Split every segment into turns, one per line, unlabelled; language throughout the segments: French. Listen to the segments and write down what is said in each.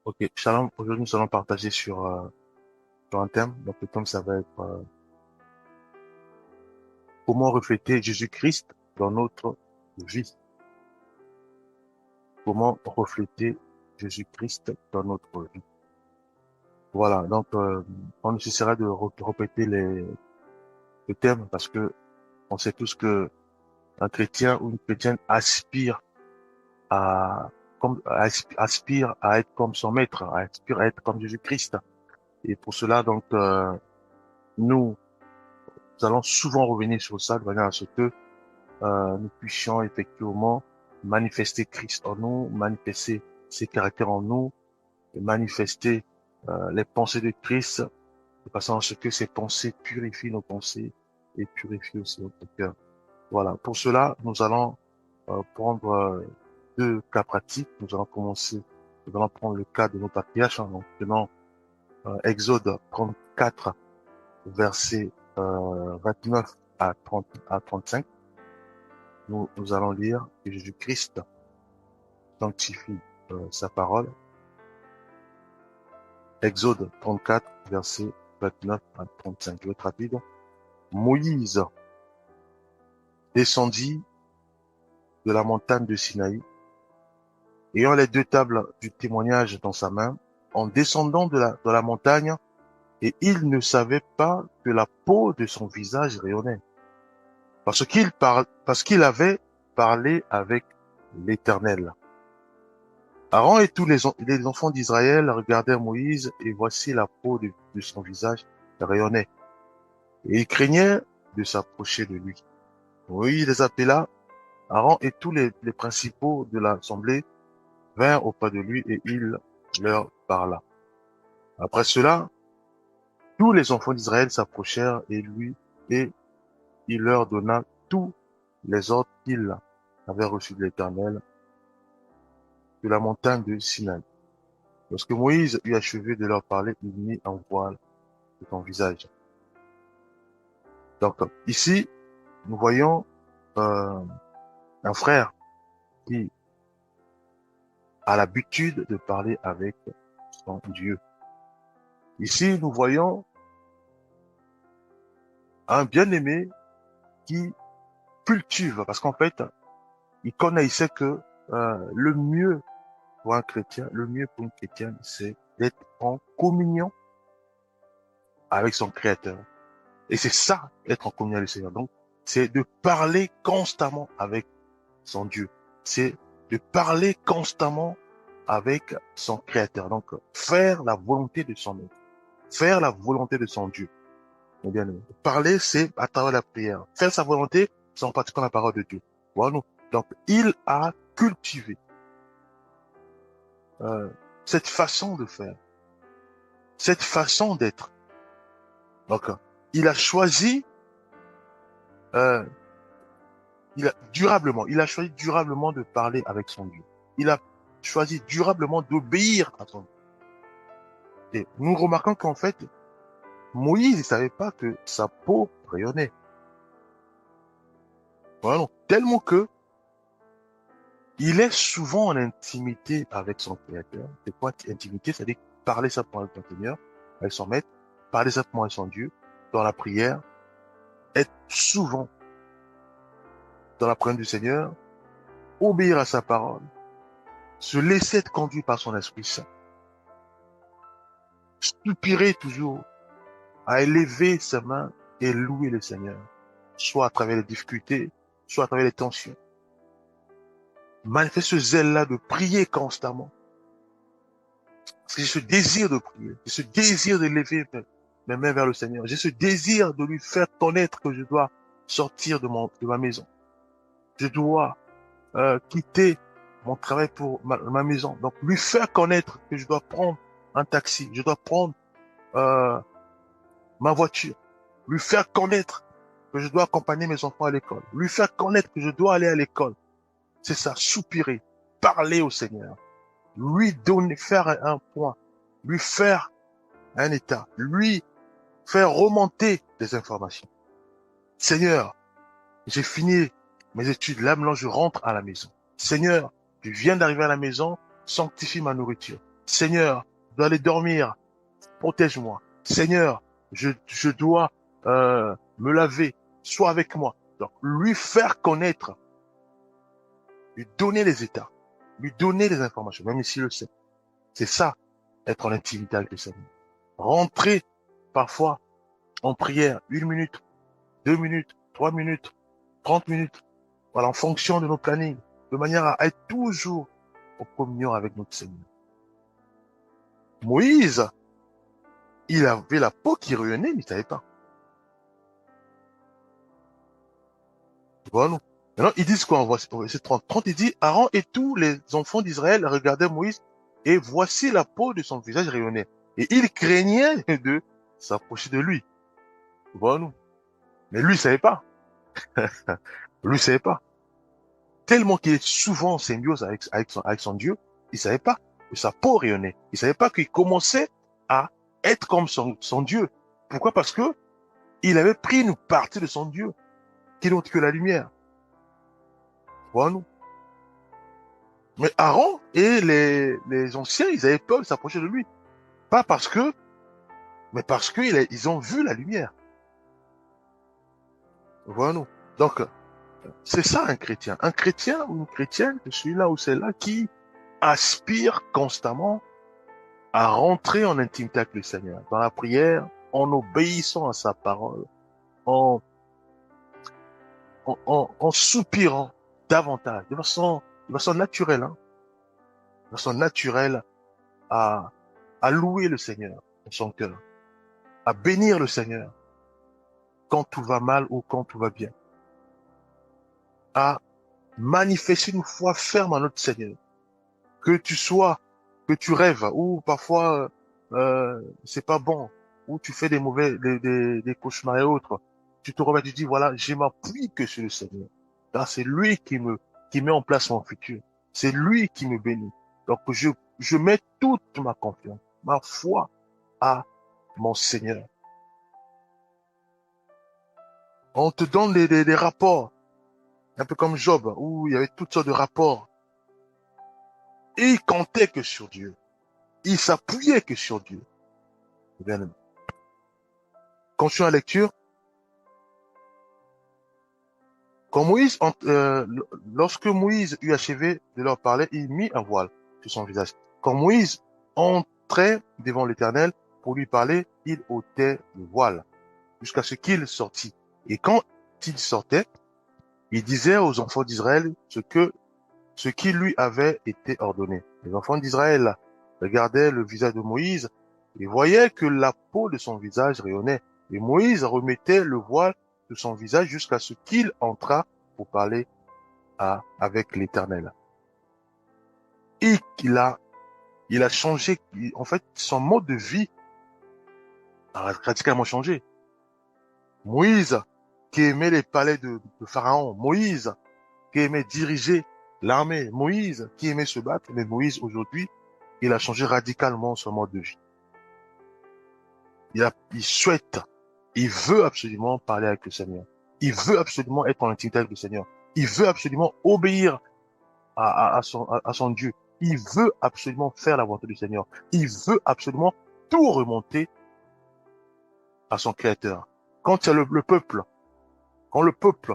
Ok, Shalom, aujourd'hui nous allons partager sur un thème. Donc le thème ça va être comment refléter Jésus-Christ dans notre vie. Comment refléter Jésus-Christ dans notre vie. Voilà, donc on nécessitera de répéter le thème parce que on sait tous que un chrétien ou une chrétienne aspire à, aspire à être comme son maître, aspire à être comme Jésus-Christ. Et pour cela, donc, nous allons souvent revenir sur ça de manière à ce que nous puissions effectivement manifester Christ en nous, manifester ses caractères en nous, et manifester les pensées de Christ, de façon à ce que ces pensées purifient nos pensées et purifient aussi notre cœur. Voilà. Pour cela, nous allons prendre deux cas pratiques. Nous allons commencer, nous allons prendre le cas de nos patriarches, en prenant Exode 34, versets 29 à 30 à 35. Nous allons lire que Jésus-Christ sanctifie sa parole. Exode 34, versets 29 à 35. Je vais être rapide. Moïse descendit de la montagne de Sinaï, ayant les deux tables du témoignage dans sa main, en descendant de la montagne, et il ne savait pas que la peau de son visage rayonnait, parce qu'il avait parlé avec l'Éternel. Aaron et tous les enfants d'Israël regardèrent Moïse, et voici la peau de son visage rayonnait, et ils craignaient de s'approcher de lui. Moïse les appela, Aaron et tous les principaux de l'assemblée vinrent auprès de lui, et il leur parla. Après cela, tous les enfants d'Israël s'approchèrent et il leur donna tous les ordres qu'il avait reçus de l'Éternel de la montagne de Sinaï. Lorsque Moïse eut achevé de leur parler, il mit un voile de son visage. Donc, ici, nous voyons euh, un frère qui a l'habitude de parler avec son Dieu. Ici, nous voyons un bien-aimé qui cultive, parce qu'en fait, il connaît, il sait que le mieux pour un chrétien, le mieux pour une chrétienne, c'est d'être en communion avec son Créateur. Et c'est ça, être en communion avec le Seigneur. Donc, c'est de parler constamment avec son Dieu. C'est de parler constamment avec son Créateur. Donc, faire la volonté de son Maître. Faire la volonté de son Dieu. Bien aimé. Parler, c'est à travers la prière. Faire sa volonté, c'est en pratiquant la parole de Dieu. Voilà. Donc, il a cultivé euh, cette façon de faire, cette façon d'être. Donc, il a choisi euh, il a choisi durablement de parler avec son Dieu. Il a choisi durablement d'obéir à son Dieu. Et nous remarquons qu'en fait, Moïse ne savait pas que sa peau rayonnait. Voilà. Tellement que il est souvent en intimité avec son Créateur. C'est quoi intimité? C'est-à-dire parler simplement avec son Seigneur, avec son Maître, parler simplement avec son Dieu, dans la prière, être souvent dans la présence du Seigneur, obéir à sa parole, se laisser être conduit par son Esprit Saint, soupirer toujours à élever sa main et louer le Seigneur, soit à travers les difficultés, soit à travers les tensions. Manifeste ce zèle-là de prier constamment. Parce que j'ai ce désir de prier, j'ai ce désir de lever mes mains vers le Seigneur. J'ai ce désir de lui faire connaître que je dois sortir de ma maison. Je dois quitter mon travail pour ma maison. Donc, lui faire connaître que je dois prendre un taxi, je dois prendre euh, ma voiture. Lui faire connaître que je dois accompagner mes enfants à l'école. Lui faire connaître que je dois aller à l'école. C'est ça, soupirer, parler au Seigneur. Lui donner, faire un point. Lui faire un état. Lui faire remonter des informations. Seigneur, j'ai fini mes études. Là, maintenant, je rentre à la maison. Seigneur, je viens d'arriver à la maison, sanctifie ma nourriture. Seigneur, je dois aller dormir, protège-moi. Seigneur, je dois me laver, sois avec moi. Donc, lui faire connaître, lui donner les états, lui donner les informations, même s'il le sait. C'est ça, être en intimité avec le Seigneur. Rentrer parfois en prière, 1 minute, 2 minutes, 3 minutes, 30 minutes, voilà, en fonction de nos plannings, de manière à être toujours en communion avec notre Seigneur. Moïse, il avait la peau qui rayonnait, mais il ne savait pas. Voilà. Maintenant, ils disent quoi? Au verset 30. 30, il dit, Aaron et tous les enfants d'Israël regardaient Moïse, et voici la peau de son visage rayonnait. Et ils craignaient de s'approcher de lui. Voilà. Mais lui, il savait pas. Lui, il savait pas. Tellement qu'il est souvent en symbiose avec son Dieu, il savait pas que sa peau rayonnait. Il savait pas qu'il commençait à être comme son Dieu. Pourquoi? Parce que il avait pris une partie de son Dieu, qui n'est autre que la lumière. Voilà. Mais Aaron et les anciens, ils avaient peur de s'approcher de lui. Pas parce que, mais parce qu'ils ont vu la lumière. Voilà. Donc, c'est ça un chrétien. Un chrétien ou une chrétienne, c'est celui-là ou celle-là qui aspire constamment à rentrer en intimité avec le Seigneur. Dans la prière, en obéissant à sa parole, en, en soupirant davantage, de façon naturelle, hein, de façon naturelle à, à louer le Seigneur dans son cœur, à bénir le Seigneur quand tout va mal ou quand tout va bien, à manifester une foi ferme en notre Seigneur. Que tu sois, que tu rêves, ou parfois c'est pas bon, ou tu fais des mauvais, des cauchemars et autres, tu te remets, tu dis voilà, je m'appuie que sur le Seigneur. Car c'est lui qui met en place mon futur. C'est lui qui me bénit. Donc je mets toute ma confiance, ma foi à mon Seigneur. On te donne des rapports, un peu comme Job, où il y avait toutes sortes de rapports. Et il comptait que sur Dieu. Il s'appuyait que sur Dieu. Bien aimé. Continue la lecture. Quand Moïse, lorsque Moïse eut achevé de leur parler, il mit un voile sur son visage. Quand Moïse entrait devant l'Éternel pour lui parler, il ôtait le voile jusqu'à ce qu'il sortît. Et quand il sortait, il disait aux enfants d'Israël ce qui lui avait été ordonné. Les enfants d'Israël regardaient le visage de Moïse et voyaient que la peau de son visage rayonnait. Et Moïse remettait le voile de son visage jusqu'à ce qu'il entrât pour parler avec l'Éternel. Et il a changé, en fait, son mode de vie a radicalement changé. Moïse, qui aimait les palais de Pharaon, Moïse, qui aimait diriger l'armée, Moïse, qui aimait se battre, mais Moïse, aujourd'hui, il a changé radicalement son mode de vie. Il souhaite, il veut absolument parler avec le Seigneur. Il veut absolument être en intimité avec le Seigneur. Il veut absolument obéir à son Dieu. Il veut absolument faire la volonté du Seigneur. Il veut absolument tout remonter à son Créateur. Quand il y a le peuple, quand le peuple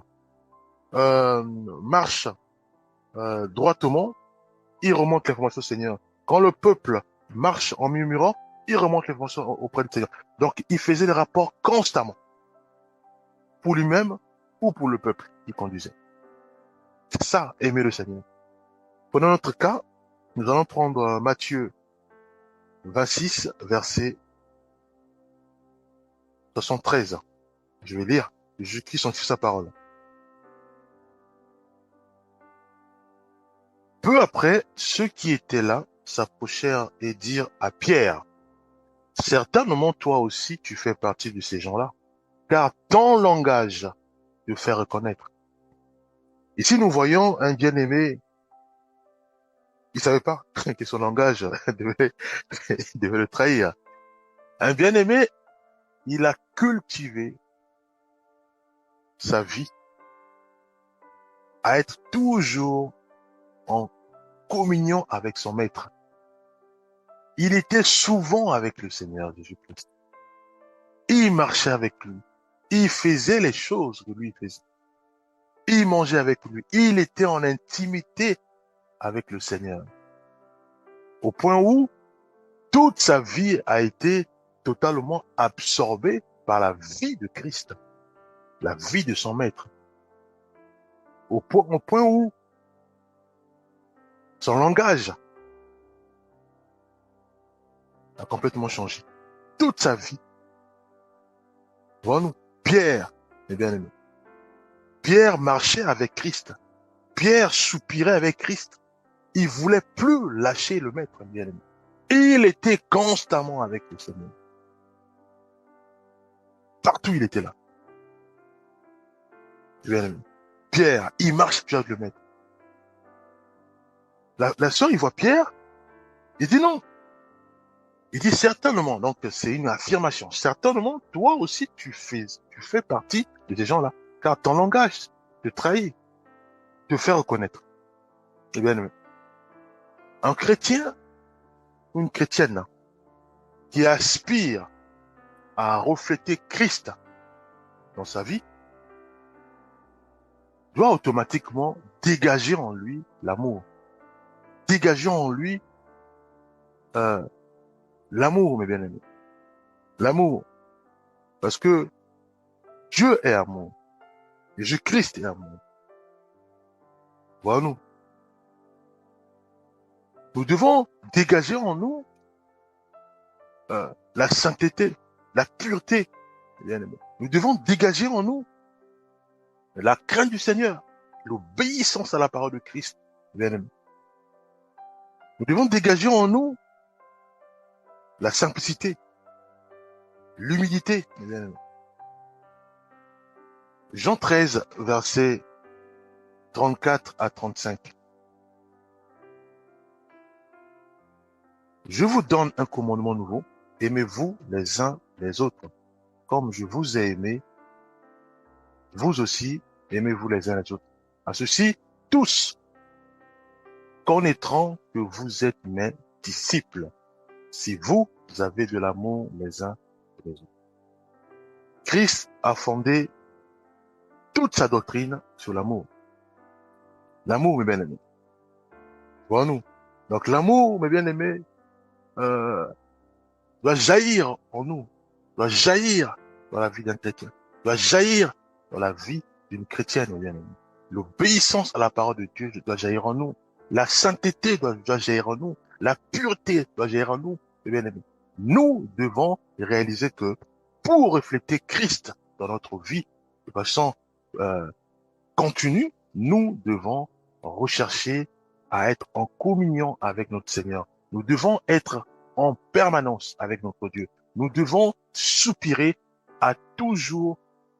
marche droitement, il remonte l'information au Seigneur. Quand le peuple marche en murmurant, il remonte l'information auprès du Seigneur. Donc, il faisait des rapports constamment, pour lui-même ou pour le peuple qu'il conduisait. C'est ça, aimer le Seigneur. Pendant notre cas, nous allons prendre Matthieu 26, verset 73. Je vais lire. Jésus-Christ sanctifie sa parole. Peu après, ceux qui étaient là s'approchèrent et dirent à Pierre, certainement toi aussi tu fais partie de ces gens-là, car ton langage te fait reconnaître. Ici, nous voyons un bien-aimé, il savait pas que son langage devait le trahir. Un bien-aimé, il a cultivé sa vie à être toujours en communion avec son maître. Il était souvent avec le Seigneur Jésus-Christ. Il marchait avec lui. Il faisait les choses que lui faisait. Il mangeait avec lui. Il était en intimité avec le Seigneur. Au point où toute sa vie a été totalement absorbée par la vie de Christ, la vie de son maître. Au point où son langage a complètement changé. Toute sa vie. Voyons-nous, Pierre, mes bien-aimés. Pierre marchait avec Christ. Pierre soupirait avec Christ. Il voulait plus lâcher le maître, bien-aimé. Il était constamment avec le Seigneur. Partout il était là. Bien-aimé. Pierre, il marche avec le maître. La sœur, il voit Pierre, il dit non. Il dit certainement, donc c'est une affirmation, certainement, toi aussi tu fais partie de ces gens-là. Car ton langage te trahit, te fait reconnaître. Eh bien, un chrétien ou une chrétienne qui aspire à refléter Christ dans sa vie doit automatiquement dégager en lui l'amour. Dégager en lui l'amour, mes bien-aimés. L'amour. Parce que Dieu est amour. Jésus-Christ est amour. Voilà-nous. Nous devons dégager en nous la sainteté, la pureté. Bien-aimés. Nous devons dégager en nous la crainte du Seigneur, l'obéissance à la parole de Christ. Bien-aimés. Nous devons dégager en nous la simplicité, l'humilité. Bien-aimés. Jean 13, versets 34 à 35. Je vous donne un commandement nouveau. Aimez-vous les uns les autres. Comme je vous ai aimé, vous aussi, aimez-vous les uns les autres. À ceci, tous connaîtront que vous êtes mes disciples, si vous avez de l'amour les uns pour les autres. Christ a fondé toute sa doctrine sur l'amour. L'amour, mes bien-aimés. Voyons-nous. Donc l'amour, mes bien-aimés, doit jaillir en nous, doit jaillir dans la vie d'un chrétien, doit jaillir dans la vie d'une chrétienne, mes bien-aimés. L'obéissance à la parole de Dieu doit jaillir en nous. La sainteté doit jaillir en nous. La pureté doit jaillir en nous, mes bien-aimés. Nous devons réaliser que pour refléter Christ dans notre vie de façon continue, nous devons rechercher à être en communion avec notre Seigneur. Nous devons être en permanence avec notre Dieu. Nous devons soupirer à toujours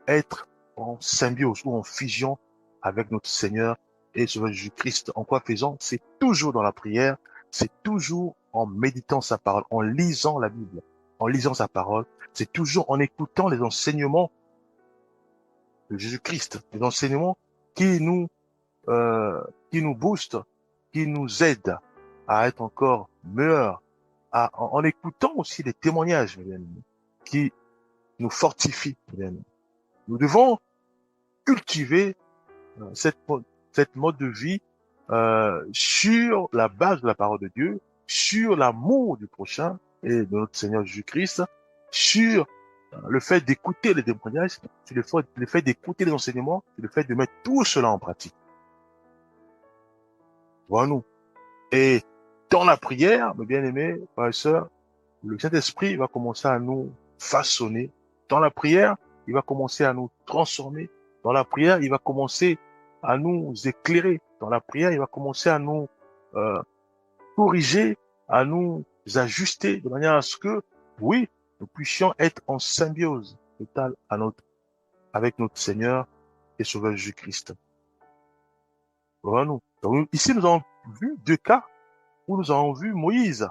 être en symbiose ou en fusion avec notre Seigneur et Sauveur Jésus-Christ. En quoi faisant? C'est toujours dans la prière, c'est toujours en méditant sa parole, en lisant la Bible, en lisant sa parole, c'est toujours en écoutant les enseignements de Jésus-Christ, les enseignements qui nous boostent, qui nous aident à être encore meilleurs, en écoutant aussi les témoignages qui nous fortifient. Nous devons cultiver cette mode de vie sur la base de la parole de Dieu, sur l'amour du prochain et de notre Seigneur Jésus-Christ, sur le fait d'écouter les témoignages, sur le fait d'écouter les enseignements, sur le fait de mettre tout cela en pratique. Voilà-nous. Et dans la prière, mes bien-aimés, frères et sœurs, le Saint-Esprit va commencer à nous façonner. Dans la prière, il va commencer à nous transformer. Dans la prière, il va commencer à nous éclairer. Dans la prière, il va commencer à nous corriger, à nous ajuster de manière à ce que, oui, nous puissions être en symbiose totale avec notre Seigneur et Sauveur Jésus-Christ. Voilà-nous. Donc, ici, nous avons vu deux cas où nous avons vu Moïse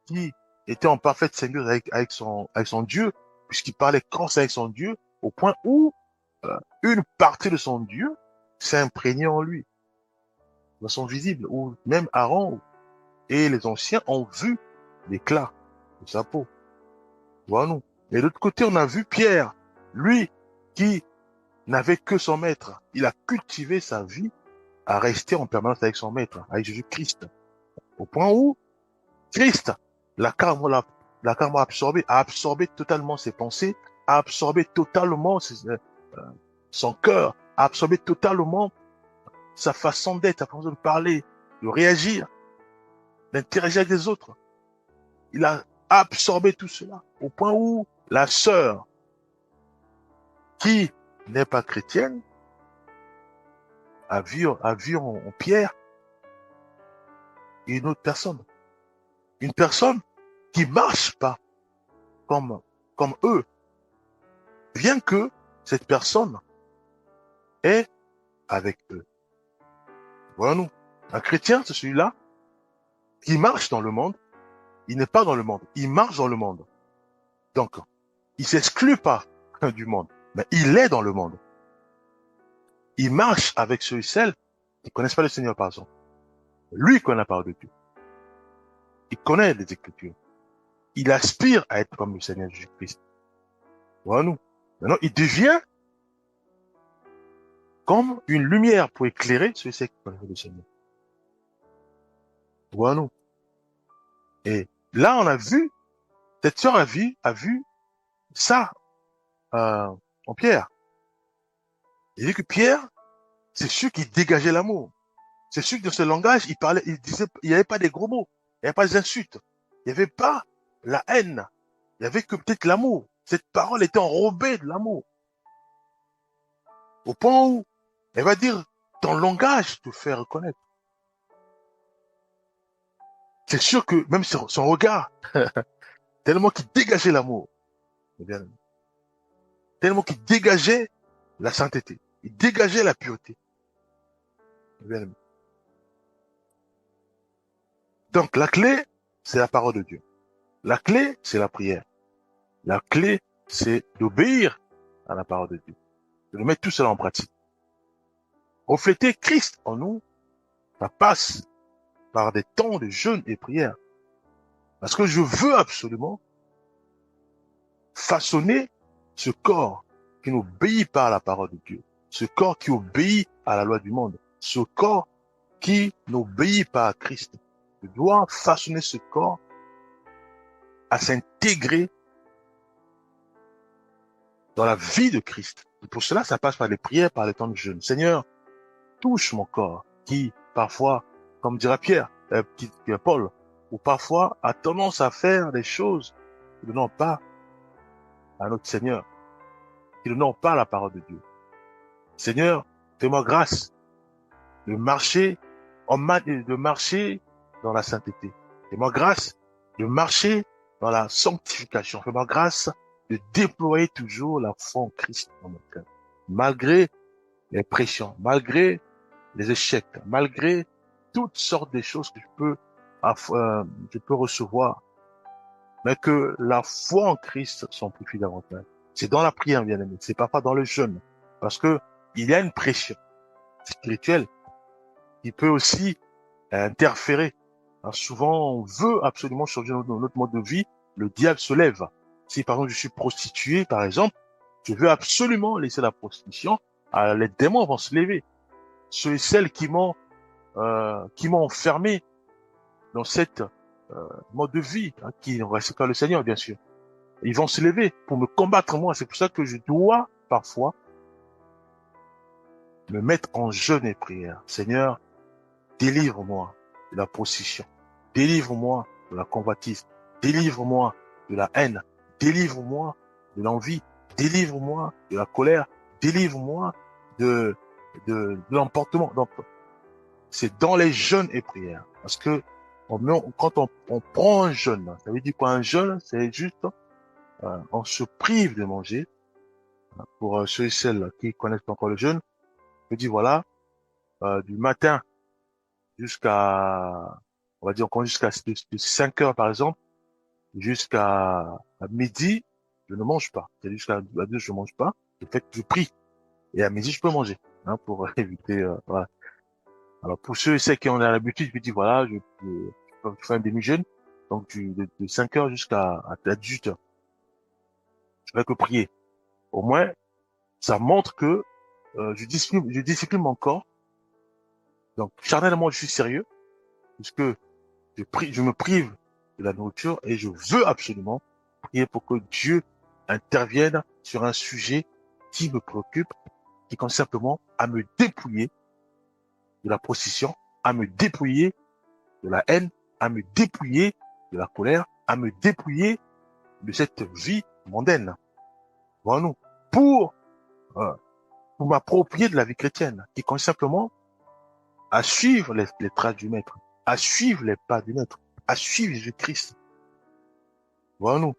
qui était en parfaite symbiose avec son Dieu, puisqu'il parlait constamment avec son Dieu, au point où une partie de son Dieu s'est imprégnée en lui, de façon visible, où même Aaron et les anciens ont vu l'éclat de sa peau. Voilà-nous. Et de l'autre côté, on a vu Pierre, lui, qui n'avait que son maître. Il a cultivé sa vie à rester en permanence avec son maître, avec Jésus-Christ. Au point où Christ, la carme a absorbé totalement ses pensées, a absorbé totalement son cœur, a absorbé totalement sa façon d'être, sa façon de parler, de réagir, d'interagir avec les autres. Il a absorbé tout cela au point où la sœur, qui n'est pas chrétienne, a vu en Pierre une autre personne. Une personne qui marche pas comme eux, bien que cette personne est avec eux. Voyons-nous. Un chrétien, c'est celui-là qui marche dans le monde. Il n'est pas dans le monde. Il marche dans le monde. Donc, il s'exclut pas du monde, mais il est dans le monde. Il marche avec ceux et celles qui connaissent pas le Seigneur, par exemple. Lui connaît la parole de Dieu. Il connaît les Écritures. Il aspire à être comme le Seigneur Jésus-Christ. Voyons-nous. Maintenant, il devient comme une lumière pour éclairer ceux et celles qui connaissent le Seigneur. Voyons-nous. Et là, on a vu, cette sœur a vu ça en Pierre. Il dit que Pierre, c'est celui qui dégageait l'amour. C'est celui qui, dans ce langage, il parlait, il disait, il n'y avait pas des gros mots, il n'y avait pas des insultes, il n'y avait pas la haine, il n'y avait que peut-être l'amour. Cette parole était enrobée de l'amour. Au point où elle va dire, ton langage te fait reconnaître. C'est sûr que même son regard, tellement qu'il dégageait l'amour, tellement qu'il dégageait la sainteté, il dégageait la pureté. Donc la clé, c'est la parole de Dieu. La clé, c'est la prière. La clé, c'est d'obéir à la parole de Dieu, de mettre tout cela en pratique. Refléter Christ en nous, ça passe par des temps de jeûne et prière. Parce que je veux absolument façonner ce corps qui n'obéit pas à la parole de Dieu, ce corps qui obéit à la loi du monde, ce corps qui n'obéit pas à Christ. Je dois façonner ce corps à s'intégrer dans la vie de Christ. Et pour cela, ça passe par les prières, par les temps de jeûne. Seigneur, touche mon corps, qui parfois, comme dira Paul, ou parfois a tendance à faire des choses qui ne donnent pas à notre Seigneur, qui ne donnent pas la parole de Dieu. Seigneur, fais-moi grâce de marcher de marcher dans la sainteté. Fais-moi grâce de marcher dans la sanctification. Fais-moi grâce de déployer toujours la foi en Christ dans mon cœur. Malgré les pressions, malgré les échecs, malgré toutes sortes de choses que je peux recevoir, mais que la foi en Christ s'amplifie davantage. C'est dans la prière, bien aimé. C'est pas dans le jeûne. Parce que il y a une pression spirituelle qui peut aussi interférer. Alors souvent, on veut absolument changer notre mode de vie. Le diable se lève. Si, par exemple, je suis prostitué, par exemple, je veux absolument laisser la prostitution. Les démons vont se lever. Ceux et celles qui m'ont enfermé dans cette mode de vie, hein, qui ne reste pas le Seigneur, bien sûr. Ils vont se lever pour me combattre moi. C'est pour ça que je dois parfois me mettre en jeûne et prière. Seigneur, délivre-moi de la prostitution. Délivre-moi de la convoitise. Délivre-moi de la haine. Délivre-moi de l'envie. Délivre-moi de la colère. Délivre-moi de l'emportement. Donc, c'est dans les jeûnes et prières. Parce que quand on prend un jeûne, ça veut dire quoi un jeûne? C'est juste, on se prive de manger. Pour ceux et celles qui connaissent encore le jeûne, je dis voilà, du matin jusqu'à, on va dire encore jusqu'à 5 heures par exemple, à midi, je ne mange pas. C'est jusqu'à 2, je mange pas. Le fait que je prie. Et à midi, je peux manger, hein, pour éviter, voilà. Alors, pour ceux et celles qui ont l'habitude, je dis voilà, je fais un demi-jeûne. donc de 5 heures jusqu'à 18 heures. Je vais que prier. Au moins, ça montre que je discipline mon corps. Donc, charnellement, je suis sérieux, puisque je me prive de la nourriture et je veux absolument prier pour que Dieu intervienne sur un sujet qui me préoccupe, qui consiste simplement à me dépouiller de la procession, à me dépouiller de la haine, à me dépouiller de la colère, à me dépouiller de cette vie mondaine. Voilà, pour, euh, pour m'approprier de la vie chrétienne, qui consiste simplement à suivre les traces du Maître, à suivre les pas du Maître, à suivre Jésus-Christ. Voilà.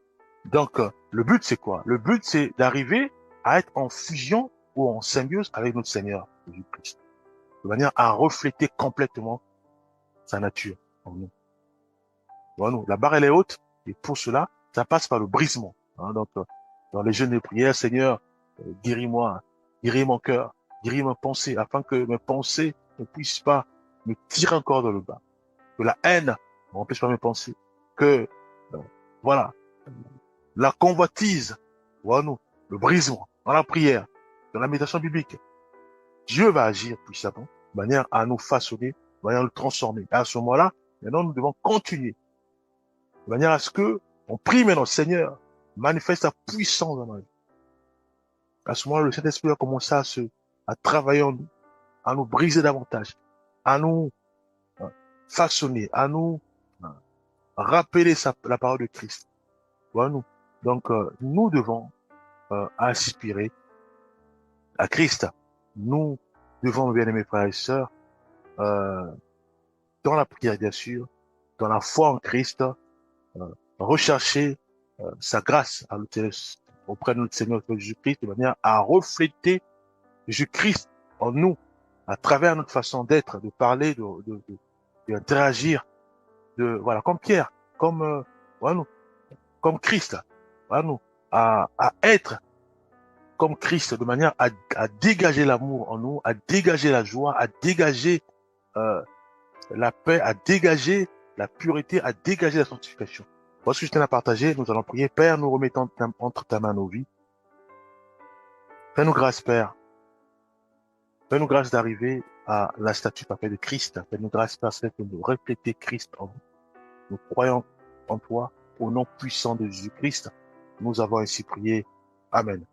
Donc, le but, c'est quoi? Le but, c'est d'arriver à être en fusion ou en symbiose avec notre Seigneur Jésus-Christ, de manière à refléter complètement sa nature en nous. Voilà. La barre, elle est haute, et pour cela, ça passe par le brisement. Hein. Donc, dans les jeûnes de prière, Seigneur, guéris-moi, guéris mon cœur, guéris mes pensées, afin que mes pensées ne puissent pas me tirer encore dans le bas. Que la haine ne m'empêche pas mes pensées. Que, voilà, la convoitise, voilà, le brisement, dans la prière, dans la méditation biblique. Dieu va agir puissamment, de manière à nous façonner, de manière à nous transformer. Et à ce moment-là, maintenant, nous devons continuer, de manière à ce que on prie maintenant, Seigneur, manifeste ta puissance dans ma vie. À ce moment-là, le Saint-Esprit va commencer à travailler en nous, à nous briser davantage, à nous façonner, à nous rappeler la parole de Christ. Voilà, nous. Donc, nous devons aspirer à Christ. Nous devons, bien aimés frères et sœurs, euh, dans la prière, bien sûr, dans la foi en Christ, rechercher sa grâce auprès de notre Seigneur Jésus-Christ, de manière à refléter Jésus-Christ en nous, à travers notre façon d'être, de parler, d'interagir, voilà, comme Pierre, comme, voilà, comme Christ, voilà, à être comme Christ, de manière à dégager l'amour en nous, à dégager la joie, à dégager la paix, à dégager la pureté, à dégager la sanctification. Voici ce que je tiens à partager. Nous allons prier. Père, nous remettons entre ta main nos vies. Fais-nous grâce, Père. Fais-nous grâce d'arriver à la statue parfaite de Christ. Fais-nous grâce, Père, c'est de nous refléter Christ en nous. Nous croyons en toi, au nom puissant de Jésus-Christ. Nous avons ainsi prié. Amen.